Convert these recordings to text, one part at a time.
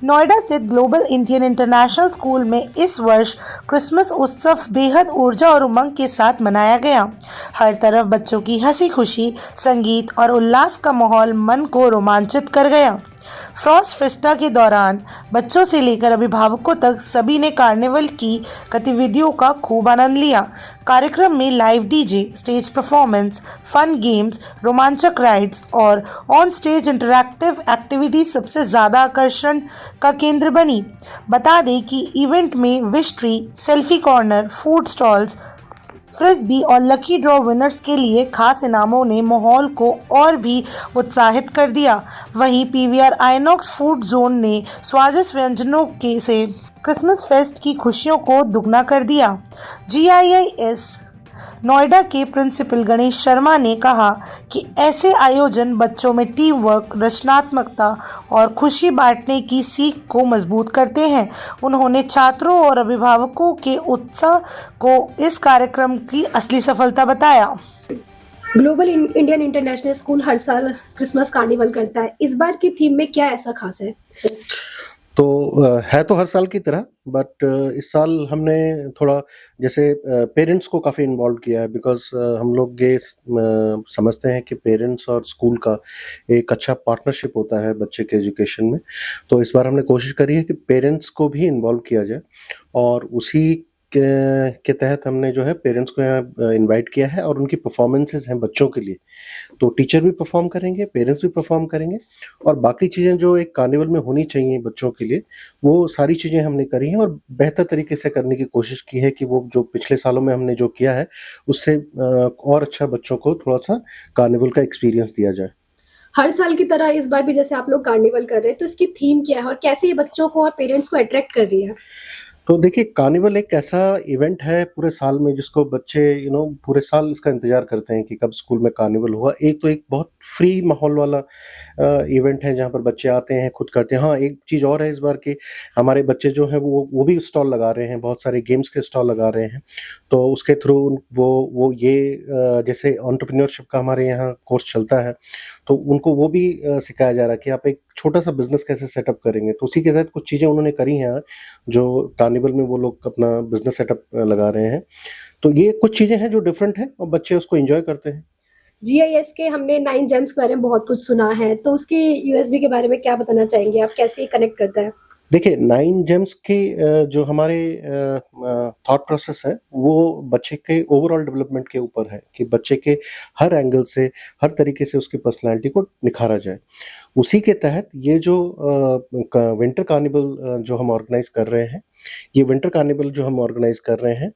नोएडा स्थित global Indian international school में इस वर्ष क्रिसमस उत्सव बेहद ऊर्जा और उमंग के साथ मनाया गया। हर तरफ बच्चों की हंसी खुशी, संगीत और उल्लास का माहौल मन को रोमांचित कर गया। फ्रॉस्ट फेस्टा के दौरान बच्चों से लेकर अभिभावकों तक सभी ने कार्निवल की गतिविधियों का खूब आनंद लिया। कार्यक्रम में live DJ, stage performance, fun games, रोमांचक राइड्स और ऑन स्टेज इंटरैक्टिव एक्टिविटीज सबसे ज्यादा आकर्षण का केंद्र बनी। बता दें कि इवेंट में wish tree, selfie corner, food stalls, frisbee और लकी ड्रॉ विनर्स के लिए खास इनामों ने माहौल को और भी उत्साहित कर दिया। वहीं पीवीआर आइनॉक्स फूड जोन ने स्वादिष्ट व्यंजनों के से क्रिसमस फेस्ट की खुशियों को दुगना कर दिया। जीआईआईएस नोएडा के प्रिंसिपल गणेश शर्मा ने कहा कि ऐसे आयोजन बच्चों में टीम वर्क, रचनात्मकता और खुशी बांटने की सीख को मजबूत करते हैं। उन्होंने छात्रों और अभिभावकों के उत्साह को इस कार्यक्रम की असली सफलता बताया। ग्लोबल इंडियन इंटरनेशनल स्कूल हर साल क्रिसमस कार्निवल करता है। इस बार की थीम में क्या ऐसा खास है? तो है तो हर साल की तरह, बट इस साल हमने थोड़ा जैसे पेरेंट्स को काफ़ी इन्वॉल्व किया है, बिकॉज हम लोग ये समझते हैं कि पेरेंट्स और स्कूल का एक अच्छा पार्टनरशिप होता है बच्चे के एजुकेशन में। तो इस बार हमने कोशिश करी है कि पेरेंट्स को भी इन्वॉल्व किया जाए, और उसी के तहत हमने जो है पेरेंट्स को यहाँ इनवाइट किया है, और उनकी परफॉर्मेंसेस हैं बच्चों के लिए। तो टीचर भी परफॉर्म करेंगे, पेरेंट्स भी परफॉर्म करेंगे, और बाकी चीज़ें जो एक कार्निवल में होनी चाहिए बच्चों के लिए, वो सारी चीज़ें हमने करी हैं, और बेहतर तरीके से करने की कोशिश की है कि वो जो पिछले सालों में हमने जो किया है उससे और अच्छा बच्चों को थोड़ा सा कार्निवल का एक्सपीरियंस दिया जाए। हर साल की तरह इस बार भी जैसे आप लोग कार्निवल कर रहे हैं, तो इसकी थीम क्या है और कैसे ये बच्चों को और पेरेंट्स को अट्रैक्ट कर रही है? तो देखिए, कार्निवल एक ऐसा इवेंट है पूरे साल में जिसको बच्चे पूरे साल इसका इंतजार करते हैं कि कब स्कूल में कार्निवल हुआ। एक तो एक बहुत फ्री माहौल वाला इवेंट है जहाँ पर बच्चे आते हैं, खुद करते हैं। हाँ, एक चीज़ और है इस बार की, हमारे बच्चे जो हैं वो भी स्टॉल लगा रहे हैं, बहुत सारे गेम्स के स्टॉल लगा रहे हैं। तो उसके थ्रू वो ये जैसे एंटरप्रेन्योरशिप का हमारे यहाँ कोर्स चलता है, तो उनको वो भी सिखाया जा रहा है कि आप एक छोटा सा बिजनेस कैसे सेटअप करेंगे। तो उसी के तहत कुछ चीज़ें उन्होंने करी हैं जो कार्निवल में वो लोग अपना बिजनेस सेटअप लगा रहे हैं। तो ये कुछ चीज़ें हैं जो डिफरेंट हैं, और बच्चे उसको एंजॉय करते हैं। जीआईएस के हमने 9 जेम्स के बारे में बहुत कुछ सुना है, तो उसकी यूएसबी के बारे में क्या बताना चाहेंगे आप? कैसे ये कनेक्ट करता है? देखिए, 9 जेम्स के जो हमारे थॉट प्रोसेस है, वो बच्चे के ओवरऑल डेवलपमेंट के ऊपर है कि बच्चे के हर एंगल से, हर तरीके से उसकी पर्सनैलिटी को निखारा जाए। उसी के तहत ये जो विंटर कार्निवल जो हम ऑर्गेनाइज कर रहे हैं,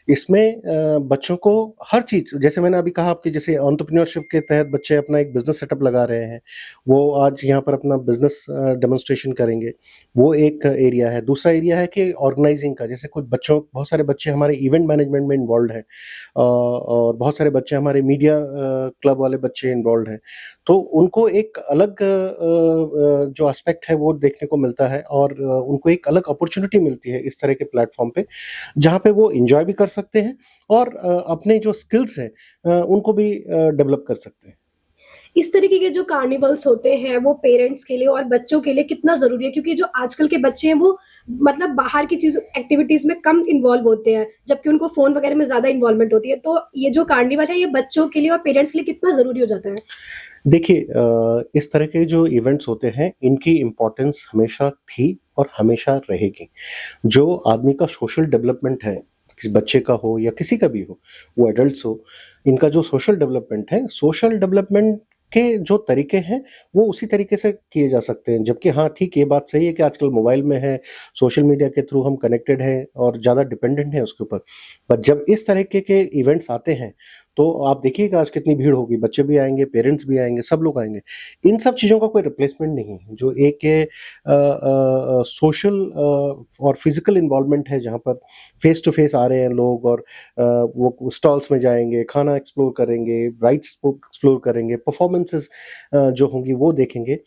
इसमें बच्चों को हर चीज़, जैसे मैंने अभी कहा आपके, जैसे एंटरप्रेन्योरशिप के तहत बच्चे अपना एक बिजनेस सेटअप लगा रहे हैं, वो आज यहाँ पर अपना बिजनेस डेमोन्स्ट्रेशन करेंगे, वो एक एरिया है। दूसरा एरिया है कि ऑर्गेनाइजिंग का, जैसे कुछ बच्चों, बहुत सारे बच्चे हमारे इवेंट मैनेजमेंट में इन्वॉल्व हैं, और बहुत सारे बच्चे हमारे मीडिया क्लब वाले बच्चे इन्वॉल्व हैं। तो उनको एक अलग जो एस्पेक्ट है वो देखने को मिलता है, और उनको एक अलग अपॉर्चुनिटी मिलती है इस तरह के प्लेटफॉर्म पे, जहाँ पे वो एंजॉय भी कर सकते हैं, और अपने जो स्किल्स हैं उनको भी डेवलप कर सकते हैं। इस तरीके के जो कार्निवल्स होते हैं वो पेरेंट्स के लिए और बच्चों के लिए कितना जरूरी है? क्योंकि जो आजकल के बच्चे हैं वो मतलब बाहर की चीज एक्टिविटीज में कम इन्वॉल्व होते हैं, जबकि उनको फोन वगैरह में ज्यादा इन्वॉल्वमेंट होती है। तो ये जो कार्निवल है ये बच्चों के लिए और पेरेंट्स के लिए कितना जरूरी हो जाता है? देखिए, इस तरह के जो इवेंट्स होते हैं, इनकी इम्पोर्टेंस हमेशा थी और हमेशा रहेगी। जो आदमी का सोशल डेवलपमेंट है, किसी बच्चे का हो या किसी का भी हो, वो एडल्ट्स हो, इनका जो सोशल डेवलपमेंट है, सोशल डेवलपमेंट के जो तरीके हैं वो उसी तरीके से किए जा सकते हैं। जबकि हाँ, ठीक, ये बात सही है कि आजकल मोबाइल में है, सोशल मीडिया के थ्रू हम कनेक्टेड हैं और ज़्यादा डिपेंडेंट हैं उसके ऊपर। पर जब इस तरीके के इवेंट्स आते हैं, तो आप देखिएगा आज कितनी भीड़ होगी, बच्चे भी आएंगे, पेरेंट्स भी आएंगे, सब लोग आएंगे। इन सब चीज़ों का कोई रिप्लेसमेंट नहीं है। जो एक सोशल और फिजिकल इन्वॉल्वमेंट है, जहाँ पर फेस टू फेस आ रहे हैं लोग, और वो स्टॉल्स में जाएंगे, खाना एक्सप्लोर करेंगे, राइड्स एक्सप्लोर करेंगे, परफॉर्मेंसेस जो होंगी वो देखेंगे।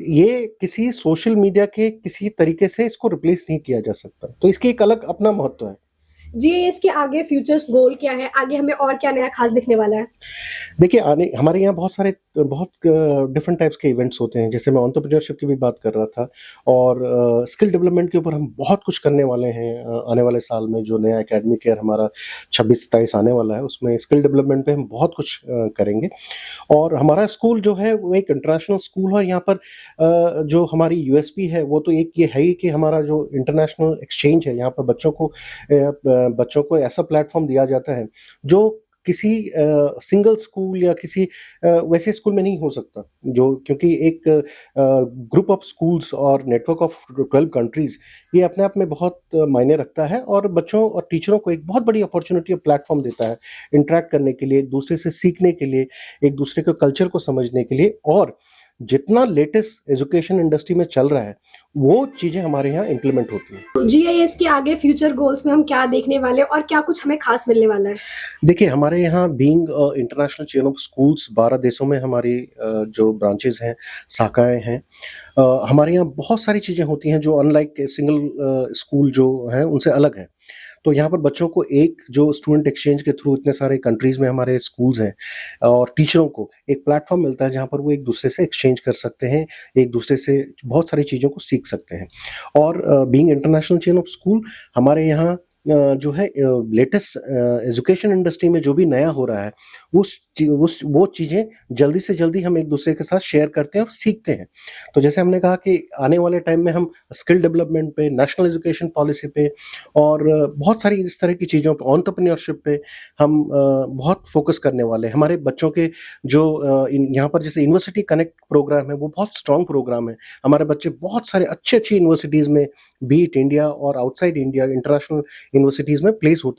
ये किसी सोशल मीडिया के किसी तरीके से इसको रिप्लेस नहीं किया जा सकता। तो इसकी एक अलग अपना महत्व है। जीएएस के आगे फ्यूचर्स गोल क्या है? आगे हमें और क्या नया खास दिखने वाला है? देखिए आने हमारे यहाँ बहुत डिफरेंट टाइप्स के इवेंट्स होते हैं, जैसे मैं एंटरप्रेन्योरशिप की भी बात कर रहा था और स्किल डेवलपमेंट के ऊपर हम बहुत कुछ करने वाले हैं आने वाले साल में। जो नया एकेडमिक ईयर हमारा 26-27 आने वाला है, उसमें स्किल डेवलपमेंट पे हम बहुत कुछ करेंगे। और हमारा स्कूल जो है वो एक इंटरनेशनल स्कूल है और यहाँ पर जो हमारी यूएसपी है वो तो एक ये है ही कि हमारा जो इंटरनेशनल एक्सचेंज है, यहाँ पर बच्चों को ऐसा प्लेटफॉर्म दिया जाता है जो किसी सिंगल स्कूल या किसी वैसे स्कूल में नहीं हो सकता, जो क्योंकि एक ग्रुप ऑफ स्कूल्स और नेटवर्क ऑफ 12 कंट्रीज ये अपने आप में बहुत मायने रखता है और बच्चों और टीचरों को एक बहुत बड़ी अपॉर्चुनिटी और प्लेटफॉर्म देता है इंटरेक्ट करने के लिए, एक दूसरे से सीखने के लिए, एक दूसरे के कल्चर को समझने के लिए। और जितना लेटेस्ट एजुकेशन इंडस्ट्री में चल रहा है वो चीज़ें हमारे यहाँ इम्प्लीमेंट होती हैं। जीआईएस के आगे फ्यूचर गोल्स में हम क्या देखने वाले हैं और क्या कुछ हमें खास मिलने वाला है? देखिए हमारे यहाँ being international chain of schools 12 देशों में हमारी जो ब्रांचेस हैं, शाखाएं हैं, हमारे यहाँ बहुत सारी चीज़ें होती हैं जो अनलाइक सिंगल स्कूल जो हैं उनसे अलग हैं। तो यहाँ पर बच्चों को एक जो स्टूडेंट एक्सचेंज के थ्रू इतने सारे कंट्रीज़ में हमारे स्कूल्स हैं और टीचरों को एक प्लेटफॉर्म मिलता है जहाँ पर वो एक दूसरे से एक्सचेंज कर सकते हैं, एक दूसरे से बहुत सारी चीज़ों को सीख सकते हैं। और being international chain of school हमारे यहाँ जो है लेटेस्ट एजुकेशन इंडस्ट्री में जो भी नया हो रहा है वो चीज़ें जल्दी से जल्दी हम एक दूसरे के साथ शेयर करते हैं और सीखते हैं। तो जैसे हमने कहा कि आने वाले टाइम में हम स्किल डेवलपमेंट पे, नेशनल एजुकेशन पॉलिसी पे और बहुत सारी इस तरह की चीज़ों पे, एंटरप्रेन्योरशिप पे हम बहुत फोकस करने वाले हैं। हमारे बच्चों के जो यहाँ पर जैसे यूनिवर्सिटी कनेक्ट प्रोग्राम है वो बहुत स्ट्रॉन्ग प्रोग्राम है। हमारे बच्चे बहुत सारे अच्छी यूनिवर्सिटीज़ में, बी इट इंडिया और आउटसाइड इंडिया, इंटरनेशनल यूनिवर्सिटीज़ में प्लेस होते हैं।